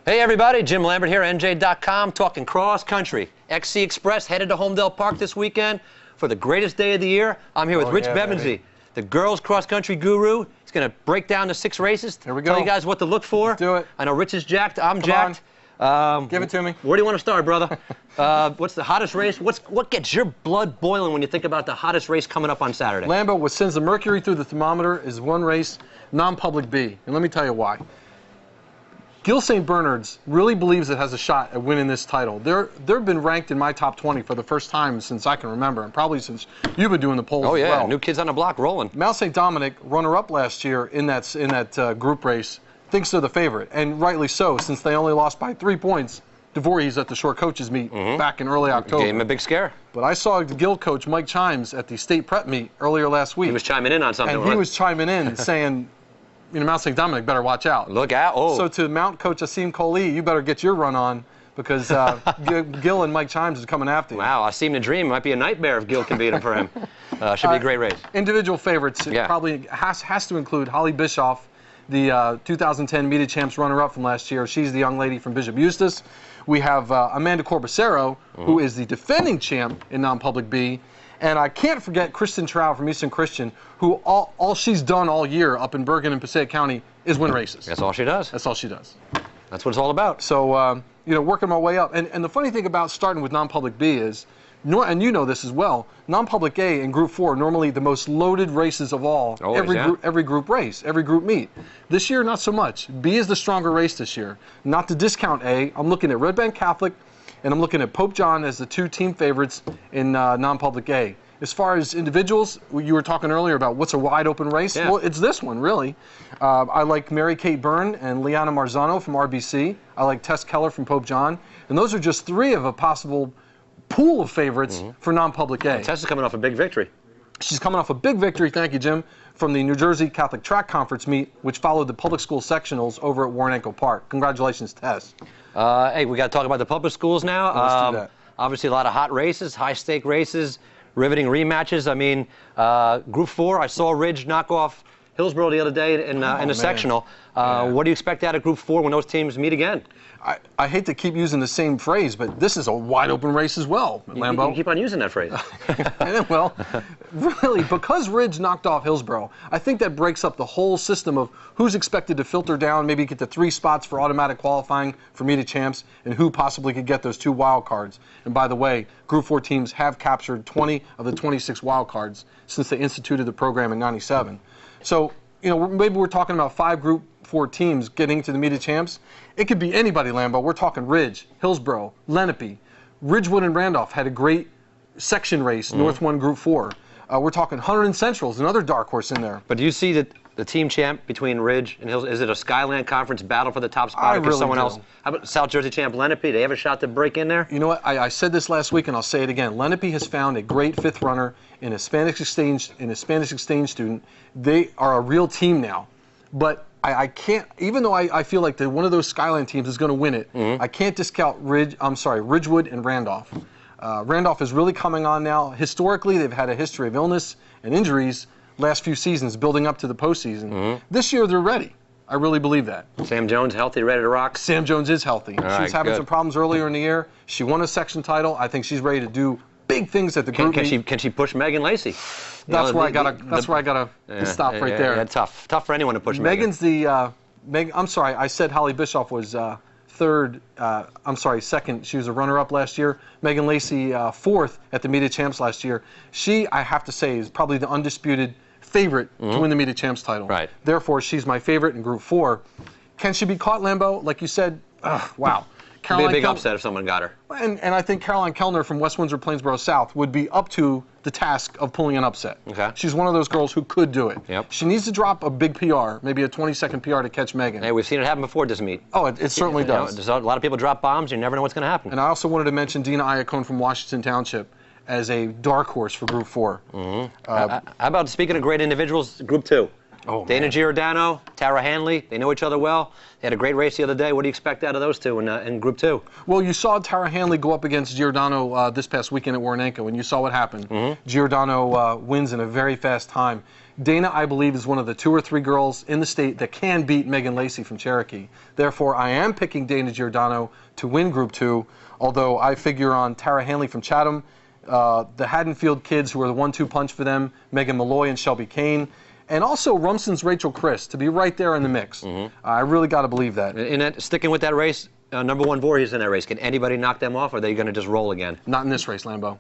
Hey everybody, Jim Lambert here, NJ.com, talking cross country. XC Express headed to Homedale Park this weekend for the greatest day of the year. I'm here with Rich Bevensee, the girls cross country guru. He's going to break down the 6 races. Here we go. Tell you guys what to look for. Let's do it. I know Rich is jacked. I'm jacked. Give it to me. Where do you want to start, brother? What's the hottest race? What gets your blood boiling when you think about the hottest race coming up on Saturday? Lambert, what sends the mercury through the thermometer is one race, non-public B. And let me tell you why. Gil St. Bernard's really believes it has a shot at winning this title. They've been ranked in my top 20 for the first time since I can remember, and probably since you've been doing the polls as well. New kids on the block rolling. Mount St. Dominic, runner-up last year in that group race, thinks they're the favorite, and rightly so, since they only lost by 3 points to Voorhees at the short coaches meet back in early October. Gave him a big scare. But I saw the Gil coach Mike Chimes at the state prep meet earlier last week. He was chiming in on something. And he was chiming in saying, you know, Mount St. Dominic better watch out. Look out. Oh. So to Mount coach Asim Kohli, you better get your run on because Gil and Mike Chimes is coming after you. Wow, I seem to dream. It might be a nightmare if Gil can beat him for him. Should be a great race. Individual favorites, it probably has to include Holly Bischoff, the 2010 Media Champs runner-up from last year. She's the young lady from Bishop Eustace. We have Amanda Corbacero, who is the defending champ in non-public B. And I can't forget Kristen Trow from Easton Christian, who all she's done all year up in Bergen and Passaic County is win races. That's all she does. That's all she does. That's what it's all about. So, you know, working my way up. And the funny thing about starting with non-public B is, and you know this as well, non-public A and Group 4 are normally the most loaded races of all. Always, every group race, every group meet. This year, not so much. B is the stronger race this year. Not to discount A, I'm looking at Red Bank Catholic, and I'm looking at Pope John as the 2 team favorites in non-public A. As far as individuals, you were talking earlier about what's a wide open race. Yeah. Well, it's this one, really. I like Mary Kate Byrne and Liana Marzano from RBC. I like Tess Keller from Pope John. And those are just 3 of a possible pool of favorites for non-public A. Tess is coming off a big victory. She's coming off a big victory, thank you, Jim, from the New Jersey Catholic Track Conference meet, which followed the public school sectionals over at Warrenco Park. Congratulations, Tess. Hey, we got to talk about the public schools now. Let's do that. Obviously, a lot of hot races, high-stake races, riveting rematches. I mean, Group 4, I saw Ridge knock off Hillsborough the other day in the sectional. What do you expect out of Group 4 when those teams meet again? I hate to keep using the same phrase, but this is a wide-open race as well, Lambo. You keep on using that phrase. Well, really, because Ridge knocked off Hillsborough, I think that breaks up the whole system of who's expected to filter down, maybe get to 3 spots for automatic qualifying for Media Champs, and who possibly could get those 2 wild cards. And by the way, Group 4 teams have captured 20 of the 26 wild cards since they instituted the program in '97. So, you know, maybe we're talking about 5 Group 4 teams getting to the Media Champs. It could be anybody, Lambo. We're talking Ridge, Hillsborough, Lenape. Ridgewood and Randolph had a great section race, North 1 Group 4. We're talking Hunter and Central's another dark horse in there. But do you see that the team champ between Ridge and Hills, is it a Skyland Conference battle for the top spot? I really someone do. else? How about South Jersey champ Lenape? They have a shot to break in there? You know what? I said this last week, and I'll say it again. Lenape has found a great 5th runner in a Spanish exchange student. They are a real team now. But I can't, even though I feel like that one of those Skyline teams is going to win it, I can't discount Ridgewood and Randolph. Randolph is really coming on now. Historically, they've had a history of illness and injuries last few seasons building up to the postseason. This year, they're ready. I really believe that. Sam Jones healthy, ready to rock? Sam Jones is healthy. She was having some problems earlier in the year. She won a section title. I think she's ready to do big things at the group meet. Can she push Megan Lacey? That's where I gotta stop right there. Yeah, tough for anyone to push Megan's Megan. I'm sorry, I said Holly Bischoff was second. She was a runner-up last year. Megan Lacey 4th at the Media Champs last year. She, I have to say, is probably the undisputed favorite to win the Media Champs title. Right. Therefore, she's my favorite in Group 4. Can she be caught, Lambo? Like you said, wow. It'd be a big upset if someone got her. And I think Caroline Kellner from West Windsor Plainsboro South would be up to the task of pulling an upset. Okay. She's one of those girls who could do it. Yep. She needs to drop a big PR, maybe a 20-second PR to catch Megan. Hey, we've seen it happen before this meet. Oh, it certainly does. There's a lot of people drop bombs. You never know what's going to happen. And I also wanted to mention Dina Iacone from Washington Township as a dark horse for Group 4. How about, speaking of great individuals, Group 2? Oh, Dana Giordano, Tara Hanley, they know each other well. They had a great race the other day. What do you expect out of those two in Group 2? Well, you saw Tara Hanley go up against Giordano this past weekend at Warrenco, and you saw what happened. Giordano wins in a very fast time. Dana, I believe, is one of the 2 or 3 girls in the state that can beat Megan Lacey from Cherokee. Therefore, I am picking Dana Giordano to win Group 2, although I figure on Tara Hanley from Chatham, the Haddonfield kids who are the 1-2 punch for them, Megan Malloy and Shelby Kane, and also Rumson's Rachel Chris to be right there in the mix. I really got to believe that. Sticking with that race, number 1 Voorhees in that race. Can anybody knock them off, or are they going to just roll again? Not in this race, Lambeau.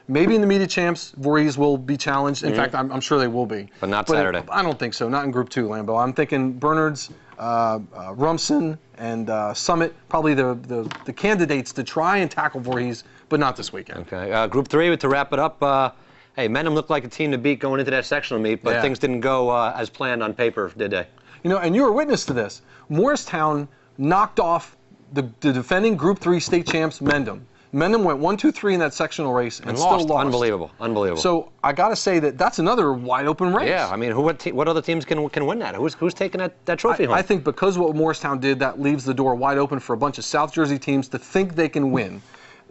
Maybe in the media champs, Voorhees will be challenged. In fact, I'm sure they will be. But not Saturday. I don't think so. Not in Group 2, Lambeau. I'm thinking Bernard's, Rumson, and Summit, probably the candidates to try and tackle Voorhees, but not this weekend. Okay. Group 3, to wrap it up, hey, Mendham looked like a team to beat going into that sectional meet, but things didn't go as planned on paper, did they? You know, and you were witness to this. Morristown knocked off the defending Group 3 state champs, Mendham. Mendham went 1-2-3 in that sectional race and still lost. Unbelievable. Unbelievable. So I got to say that's another wide open race. Yeah, I mean, what other teams can win that? Who's taking that trophy home? I think because what Morristown did, that leaves the door wide open for a bunch of South Jersey teams to think they can win.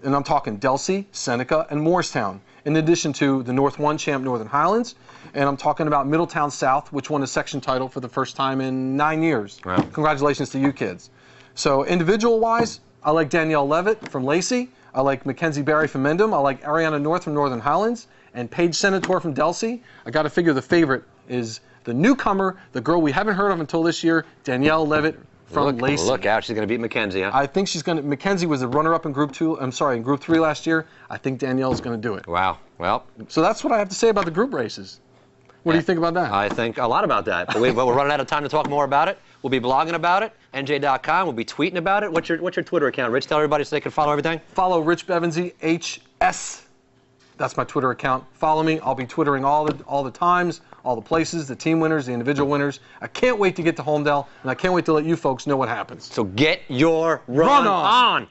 And I'm talking Delsea, Seneca, and Morristown, in addition to the North 1 champ Northern Highlands. And I'm talking about Middletown South, which won a section title for the first time in 9 years. Wow. Congratulations to you kids. So individual-wise, I like Danielle Levitt from Lacey. I like Mackenzie Barry from Mendham. I like Ariana North from Northern Highlands. And Paige Senator from Delsea. I got to figure the favorite is the newcomer, the girl we haven't heard of until this year, Danielle Levitt from Lacey. Look out, she's going to beat Mackenzie, huh? I think she's going to. Mackenzie was the runner-up in Group 2. I'm sorry, in Group 3 last year. I think Danielle's going to do it. Wow. Well. So that's what I have to say about the group races. What do you think about that? I think a lot about that. But we're running out of time to talk more about it. We'll be blogging about it. NJ.com. We'll be tweeting about it. What's your Twitter account, Rich? Tell everybody so they can follow everything. Follow Rich Bevensee, HS. That's my Twitter account. Follow me. I'll be twittering all the times, all the places, the team winners, the individual winners. I can't wait to get to Homedale, and I can't wait to let you folks know what happens. So get your run on.